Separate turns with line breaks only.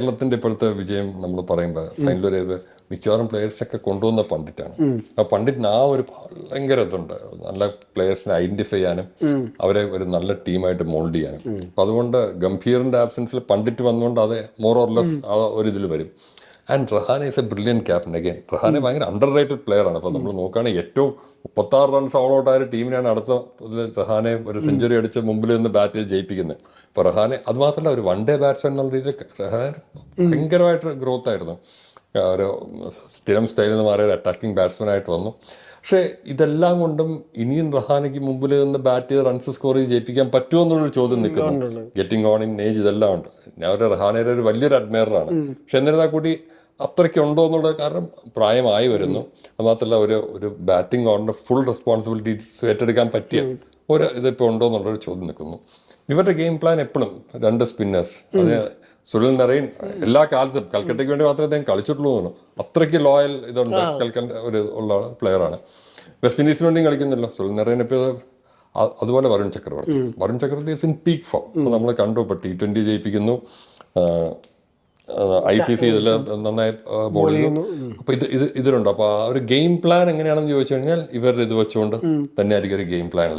കേരളത്തിന്റെ ഇപ്പോഴത്തെ വിജയം നമ്മൾ പറയുമ്പോൾ ഫൈനൽ വരെ മിക്കവാറും പ്ലേയേഴ്സൊക്കെ കൊണ്ടുവന്ന പണ്ഡിറ്റാണ്. ആ പണ്ഡിറ്റിന് ആ ഒരു ഭയങ്കര ഇതുണ്ട്, നല്ല പ്ലേയേഴ്സിനെ ഐഡന്റിഫൈ ചെയ്യാനും അവരെ ഒരു നല്ല ടീമായിട്ട് മോൾഡ് ചെയ്യാനും. അപ്പം അതുകൊണ്ട് ഗംഭീറിന്റെ ആബ്സെൻസിൽ പണ്ഡിറ്റ് വന്നുകൊണ്ട് അത് മോർ ഓർ ലെസ് ആ ഒരു ഇതിൽ വരും. And Rahane is A brilliant captain. Again Rahane ഭയങ്കര അണ്ടർ റേറ്റഡ് പ്ലെയർ ആണ്. അപ്പോൾ നമ്മൾ നോക്കുകയാണെങ്കിൽ ഏറ്റവും 36 റൺസ് ഓൾ ഔട്ട് ആയ ടീമിനാണ് അടുത്ത റഹാനെ ഒരു സെഞ്ചുറി അടിച്ച് മുമ്പിൽ നിന്ന് ബാറ്റ് ചെയ്ത് ജയിപ്പിക്കുന്നത്. അപ്പോൾ റഹാനെ അത് മാത്രമല്ല ഒരു വൺ ഡേ ബാറ്റ്സ്മാൻ എന്നുള്ള രീതിയിൽ റഹാനെ ഭയങ്കരമായിട്ട് ഗ്രോത്ത് ആയിരുന്നു. ഒരു സ്ഥിരം സ്റ്റൈലിൽ നിന്ന് മാറിയ ഒരു അറ്റാക്കിംഗ് ബാറ്റ്സ്മാൻ ആയിട്ട് വന്നു. പക്ഷേ ഇതെല്ലാം കൊണ്ടും ഇനിയും റഹാനയ്ക്ക് മുമ്പിൽ നിന്ന് ബാറ്റ് ചെയ്ത് റൺസ് സ്കോർ ചെയ്ത് ജയിപ്പിക്കാൻ പറ്റുമോ എന്നുള്ളൊരു ചോദ്യം നിൽക്കുന്നു. ഗെറ്റിംഗ് ഓൺ ഇൻ ഏജ് ഇതെല്ലാം ഉണ്ട്. ഞാൻ ഒരു റഹാനയുടെ ഒരു വലിയൊരു അഡ്മയറാണ്. പക്ഷെ എന്നിരുന്നാൽ കൂടി അത്രയ്ക്ക് ഉണ്ടോ എന്നുള്ളത്, കാരണം പ്രായമായി വരുന്നു. അത് മാത്രമല്ല ഒരു ബാറ്റിംഗ് ഓർഡർ ഫുൾ റെസ്പോൺസിബിലിറ്റീസ് ഏറ്റെടുക്കാൻ പറ്റിയ ഒരു ഇതിപ്പോൾ ഉണ്ടോ എന്നുള്ളൊരു ചോദ്യം നിൽക്കുന്നു. ഇവരുടെ ഗെയിം പ്ലാൻ എപ്പോഴും 2 സ്പിന്നേഴ്സ്, അത് സുനിൽ നരൈൻ എല്ലാ കാലത്തും കൽക്കട്ടയ്ക്ക് വേണ്ടി മാത്രമേ അദ്ദേഹം കളിച്ചിട്ടുള്ളൂ തോന്നുന്നു. അത്രയ്ക്ക് ലോയൽ ഇതുണ്ട് കൽക്കട്ട ഒരു ഉള്ള പ്ലെയറാണ്. വെസ്റ്റ് ഇൻഡീസിന് വേണ്ടിയും കളിക്കുന്നില്ല സുനിൽ നരൈൻ. ഇപ്പോൾ അതുപോലെ Varun Chakravarthy is in peak form. ഇപ്പോൾ നമ്മൾ കണ്ടു, ഇപ്പോൾ T20 ജയിപ്പിക്കുന്നു, ICC ഇതിൽ നന്നായി ബോൾ ചെയ്യുന്നു. അപ്പോൾ ഇതിലുണ്ട്. അപ്പോൾ ആ ഒരു ഗെയിം പ്ലാൻ എങ്ങനെയാണെന്ന് ചോദിച്ചു കഴിഞ്ഞാൽ ഇവരുടെ ഇത് വെച്ചുകൊണ്ട് തന്നെ ആയിരിക്കും ഒരു ഗെയിം പ്ലാൻ.